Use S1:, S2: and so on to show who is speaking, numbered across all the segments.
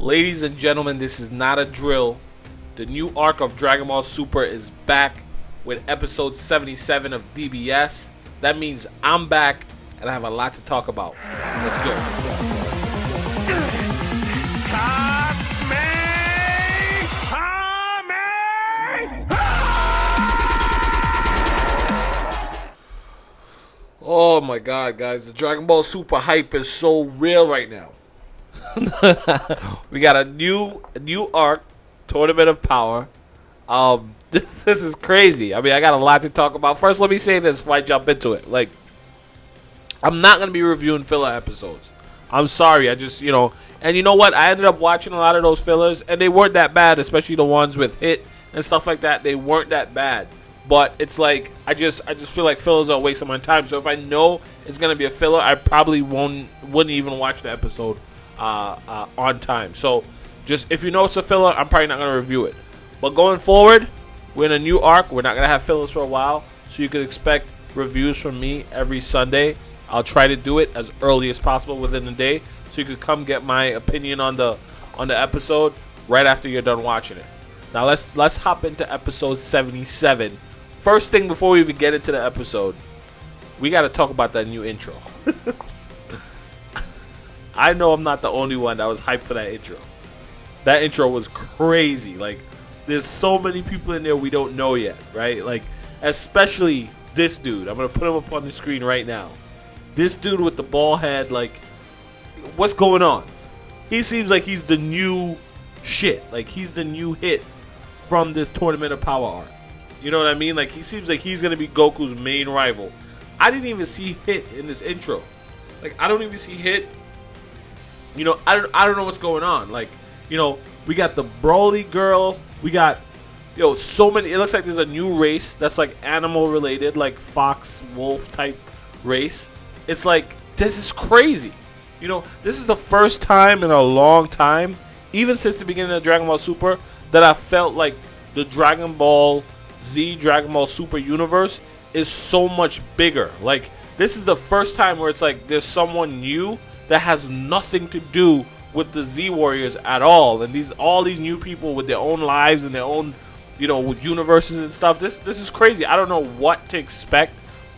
S1: Ladies and gentlemen, this is not a drill. The new arc of Dragonball Super is back with episode 77 of DBS. That means I'm back and I have a lot to talk about. Let's go. Oh my god, guys. The Dragon Ball Super hype is so real right now. We got a new arc, Tournament of Power. This is crazy. I mean, I got a lot to talk about. First, let me say this before I jump into it. Like, I'm not going to be reviewing filler episodes. I'm sorry. I just, and you know what? I ended up watching a lot of those fillers, and they weren't that bad, especially the ones with Hit and stuff like that. They weren't that bad. But it's like, I just feel like fillers are a waste of my time. So if I know it's going to be a filler, I probably wouldn't even watch the episode on time. So just, if you know it's a filler, I'm probably not going to review it. But going forward, we're in a new arc. We're not going to have fillers for a while. So you can expect reviews from me every Sunday. I'll try to do it as early as possible within the day. So you could come get my opinion on the episode right after you're done watching it. Now let's hop into episode 77. First thing before we even get into the episode, we got to talk about that new intro. I know I'm not the only one that was hyped for that intro. That intro was crazy. Like, there's so many people in there we don't know yet, right? Like, especially this dude. I'm going to put him up on the screen right now. This dude with the ball head, like, what's going on? He seems like he's the new shit. Like, he's the new hit from this Tournament of Power arc. You know what I mean? Like, he seems like he's going to be Goku's main rival. I didn't even see Hit in this intro. Like, I don't even see Hit. I don't know what's going on. Like, we got the Broly girl. We got, so many. It looks like there's a new race that's like animal related, like fox, wolf type race. It's like, this is crazy. This is the first time in a long time, even since the beginning of Dragon Ball Super, that I felt like the Dragon Ball Z, Dragon Ball Super universe is so much bigger. Like, this is the first time where it's like there's someone new that has nothing to do with the Z Warriors at all, and all these new people with their own lives and their own, universes and stuff. This is crazy. I don't know what to expect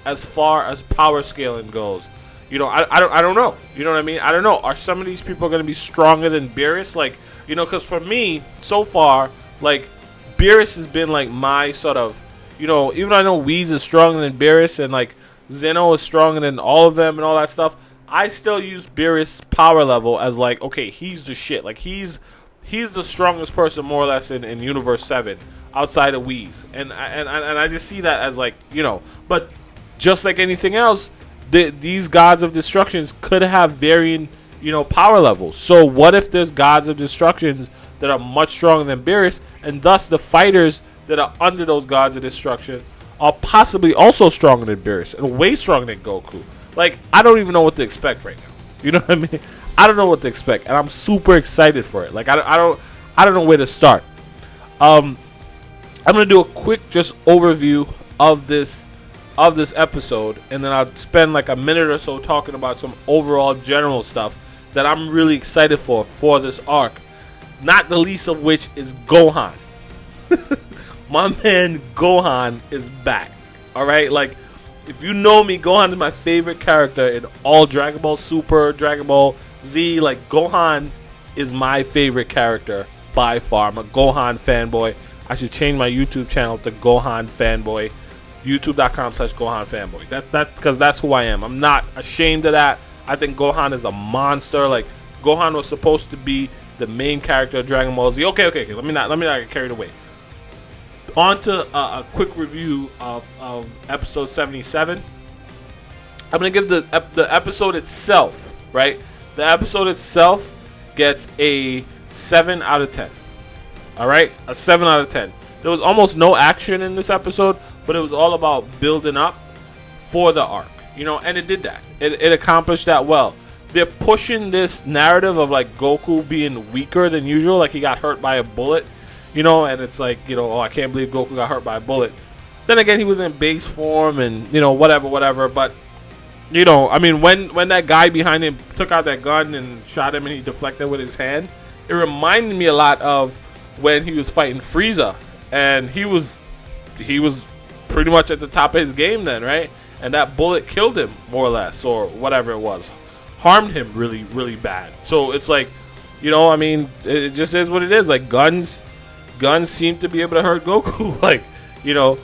S1: as far as power scaling goes. I don't know. You know what I mean? I don't know. Are some of these people going to be stronger than Beerus? Like, because for me, so far, like, Beerus has been like my sort of, even though I know Whis is stronger than Beerus and like Zeno is stronger than all of them and all that stuff, I still use Beerus' power level as like, okay, he's the shit. Like, he's the strongest person more or less in Universe 7 outside of Whis. And I just see that as like, but just like anything else, these gods of destructions could have varying, power levels. So what if there's gods of destructions that are much stronger than Beerus, and thus the fighters that are under those gods of destruction are possibly also stronger than Beerus and way stronger than Goku? Like, I don't even know what to expect right now. You know what I mean? I don't know what to expect, and I'm super excited for it. Like, I don't know where to start. I'm gonna do a quick just overview of this episode, and then I'll spend like a minute or so talking about some overall general stuff that I'm really excited for this arc. Not the least of which is Gohan. My man Gohan is back. All right, like, if you know me, Gohan is my favorite character in all Dragon Ball Super, Dragon Ball Z. Like, Gohan is my favorite character by far. I'm a Gohan fanboy. I should change my YouTube channel to Gohan Fanboy. YouTube.com/Gohan Fanboy. That's because that's who I am. I'm not ashamed of that. I think Gohan is a monster. Like, Gohan was supposed to be the main character of Dragon Ball Z. Okay. Let me not get carried away. On to a quick review of episode 77. I'm going to give the episode itself, right? The episode itself gets a 7 out of 10. All right? A 7 out of 10. There was almost no action in this episode, but it was all about building up for the arc. And it did that. It accomplished that well. They're pushing this narrative of, like, Goku being weaker than usual, like he got hurt by a bullet. And it's like, oh, I can't believe Goku got hurt by a bullet. Then again, he was in base form and, whatever. But, I mean, when that guy behind him took out that gun and shot him and he deflected with his hand, it reminded me a lot of when he was fighting Frieza, and he was pretty much at the top of his game then, right? And that bullet killed him more or less, or whatever it was, harmed him really, really bad. So it's like, you know, I mean, it just is what it is. Like guns seem to be able to hurt Goku, like, you know.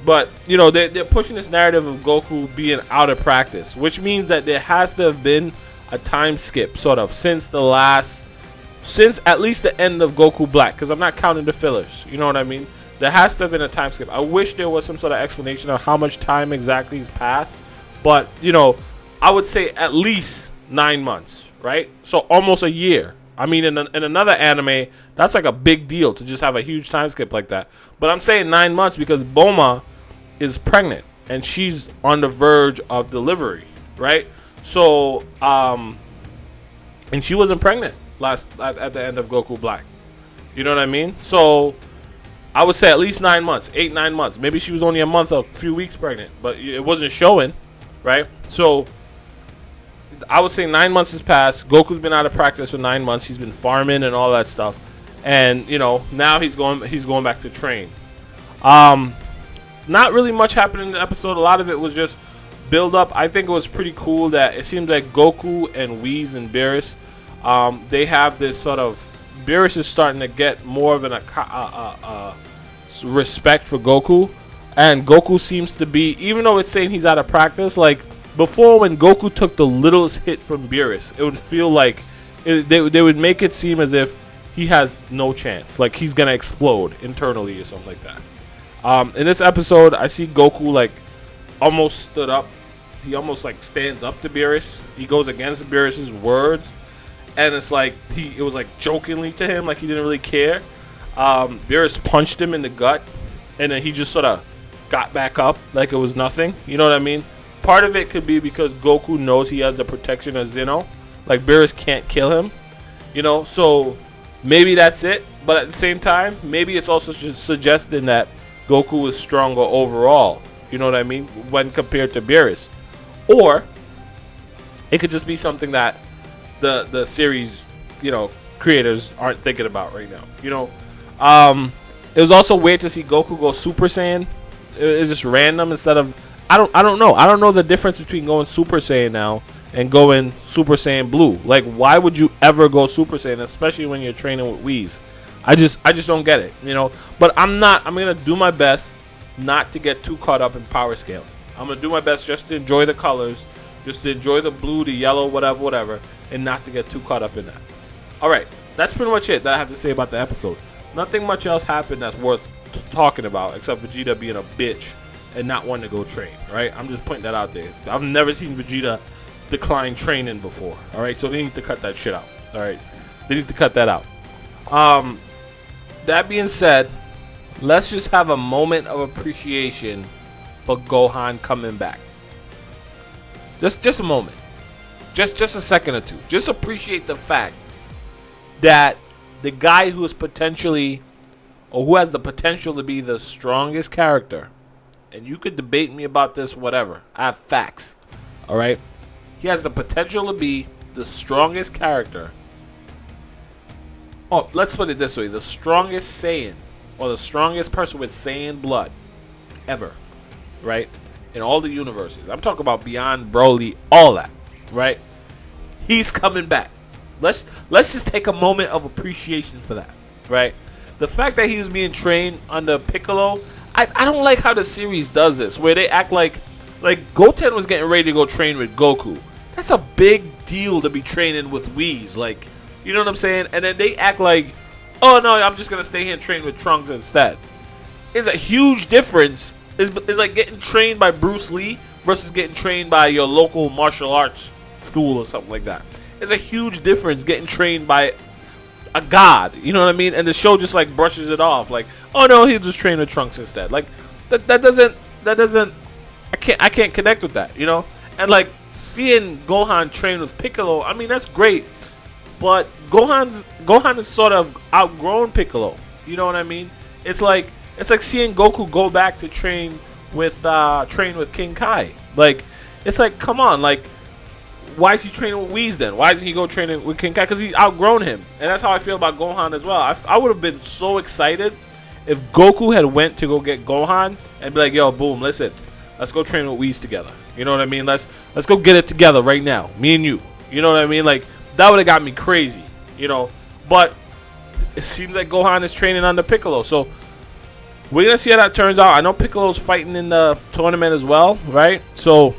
S1: But you know, they're pushing this narrative of Goku being out of practice, which means that there has to have been a time skip, sort of, since at least the end of Goku Black, because I'm not counting the fillers. You know what I mean? There has to have been a time skip. I wish there was some sort of explanation of how much time exactly has passed, but you know, I would say at least 9 months, right? So almost a year. I mean, in another anime, that's like a big deal to just have a huge time skip like that. But I'm saying 9 months because Bulma is pregnant and she's on the verge of delivery, right? So, and she wasn't pregnant at the end of Goku Black. You know what I mean? So I would say at least 9 months, 8-9 months. Maybe she was only a month or a few weeks pregnant, but it wasn't showing, right? So I would say 9 months has passed. Goku's been out of practice for 9 months. He's been farming and all that stuff, and you know, now he's going back to train. Not really much happened in the episode. A lot of it was just build up. I think it was pretty cool that it seems like Goku and Whis and Beerus, they have this sort of, Beerus is starting to get more of an respect for Goku, and Goku seems to be, even though it's saying he's out of practice, like before when Goku took the littlest hit from Beerus, it would feel like they would make it seem as if he has no chance, like he's gonna explode internally or something like that. In this episode, I see Goku like almost stood up. He almost like stands up to Beerus. He goes against Beerus's words, and it's like it was like jokingly to him, like he didn't really care. Beerus punched him in the gut, and then he just sort of got back up like it was nothing. You know what I mean? Part of it could be because Goku knows he has the protection of Zeno. Like Beerus can't kill him, you know. So maybe that's it. But at the same time, maybe it's also just suggesting that Goku is stronger overall, you know what I mean, when compared to Beerus. Or it could just be something that the series, you know, creators aren't thinking about right now, you know. It was also weird to see Goku go Super Saiyan. It's just random instead of, I don't know the difference between going Super Saiyan now and going Super Saiyan Blue. Like, why would you ever go Super Saiyan, especially when you're training with Whis? I just don't get it, you know. But I'm gonna do my best not to get too caught up in power scaling. I'm gonna do my best just to enjoy the colors, just to enjoy the blue, the yellow, whatever, and not to get too caught up in that. All right, that's pretty much it that I have to say about the episode. Nothing much else happened that's worth talking about except Vegeta being a bitch and not wanting to go train. All right, I'm just putting that out there. I've never seen Vegeta decline training before. All right, so they need to cut that shit out. All right, they need to cut that out. That being said, let's just have a moment of appreciation for Gohan coming back. Just a moment. Just a second or two. Just appreciate the fact that the guy who is potentially, or who has the potential to be the strongest character, and you could debate me about this, whatever. I have facts. Alright? He has the potential to be the strongest character. Oh, let's put it this way. The strongest Saiyan, or the strongest person with Saiyan blood ever, right? In all the universes. I'm talking about beyond Broly, all that, right? He's coming back. Let's just take a moment of appreciation for that, right? The fact that he was being trained under Piccolo, I don't like how the series does this, where they act like Goten was getting ready to go train with Goku. That's a big deal to be training with Whis, like, you know what I'm saying? And then they act like, oh no, I'm just gonna stay here and train with Trunks instead. It's a huge difference. It's like getting trained by Bruce Lee versus getting trained by your local martial arts school or something like that. It's a huge difference getting trained by a god, you know what I mean? And the show just like brushes it off, like, oh no, he'll just train with Trunks instead. Like that doesn't I can't connect with that, you know? And like seeing Gohan train with Piccolo, I mean that's great. But Gohan is sort of outgrown Piccolo. You know what I mean? It's like seeing Goku go back to train with King Kai. Like, it's like, come on, like, why is he training with Whis then? Why doesn't he go training with King Kai? Because he's outgrown him. And that's how I feel about Gohan as well. I would have been so excited if Goku had went to go get Gohan and be like, yo, boom, listen, let's go train with Whis together. You know what I mean? Let's go get it together right now, me and you. You know what I mean? Like, that would have got me crazy, you know. But it seems like Gohan is training under Piccolo. So we're going to see how that turns out. I know Piccolo's fighting in the tournament as well, right? So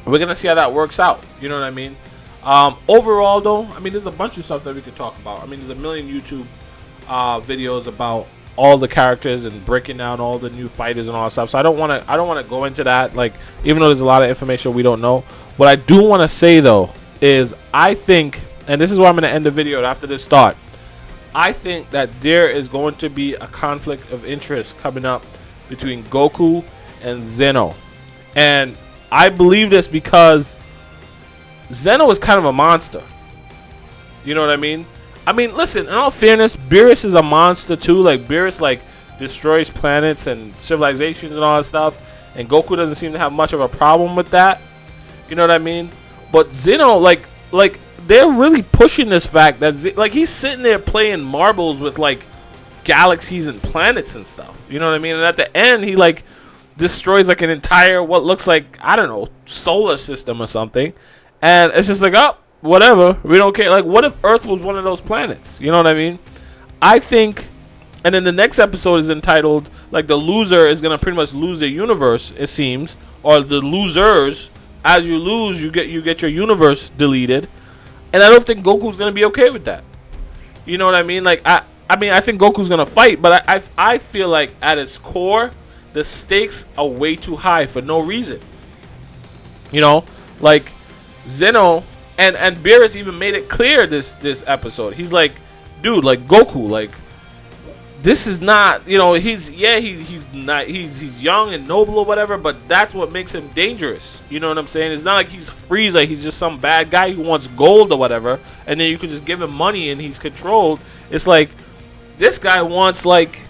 S1: we're going to see how that works out. You know what I mean? Overall, though, I mean, there's a bunch of stuff that we could talk about. I mean, there's a million YouTube videos about all the characters and breaking down all the new fighters and all that stuff. So I don't want to go into that. Like, even though there's a lot of information we don't know, what I do want to say though is I think, and this is where I'm going to end the video after this start. I think that there is going to be a conflict of interest coming up between Goku and Zeno, and I believe this because Zeno is kind of a monster. You know what I mean? I mean, listen, in all fairness, Beerus is a monster too. Like, Beerus, like, destroys planets and civilizations and all that stuff. And Goku doesn't seem to have much of a problem with that. You know what I mean? But Zeno, like they're really pushing this fact that, like, he's sitting there playing marbles with, like, galaxies and planets and stuff. You know what I mean? And at the end, he, like, destroys, like, an entire, what looks like, I don't know, solar system or something. And it's just like, oh, whatever, we don't care. Like, what if Earth was one of those planets? You know what I mean? I think, and then the next episode is entitled, like, the loser is going to pretty much lose their universe, it seems. Or the losers, as you lose, you get your universe deleted. And I don't think Goku's going to be okay with that. You know what I mean? Like, I think Goku's going to fight, but I feel like at its core, the stakes are way too high for no reason. You know? Like, Zeno, and Beerus even made it clear this episode. He's like, dude, like, Goku, like, this is not, you know, he's young and noble or whatever, but that's what makes him dangerous. You know what I'm saying? It's not like he's Frieza, he's just some bad guy who wants gold or whatever, and then you can just give him money and he's controlled. It's like, this guy wants, like,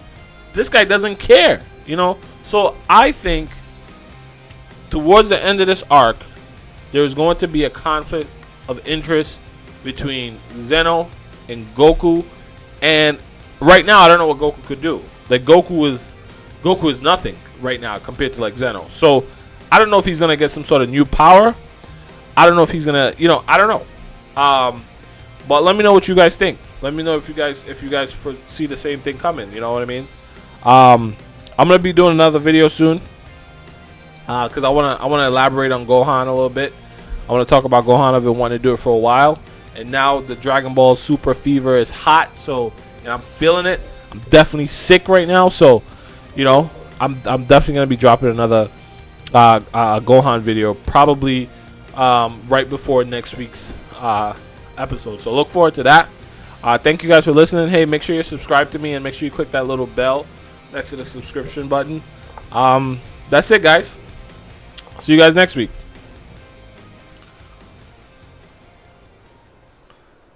S1: this guy doesn't care, you know? So I think towards the end of this arc, there's going to be a conflict of interest between Zeno and Goku, and right now I don't know what Goku could do. Like, Goku is nothing right now compared to, like, Zeno. So I don't know if he's gonna get some sort of new power. I don't know if he's gonna, you know, I don't know. But let me know what you guys think. Let me know if you guys foresee the same thing coming. You know what I mean? I'm gonna be doing another video soon because I wanna elaborate on Gohan a little bit. I want to talk about Gohan. I've been wanting to do it for a while, and now the Dragon Ball Super fever is hot. So, and I'm feeling it. I'm definitely sick right now. So, you know, I'm definitely gonna be dropping another Gohan video probably right before next week's episode. So look forward to that. Thank you guys for listening. Hey, make sure you subscribe to me and make sure you click that little bell next to the subscription button. That's it, guys. See you guys next week.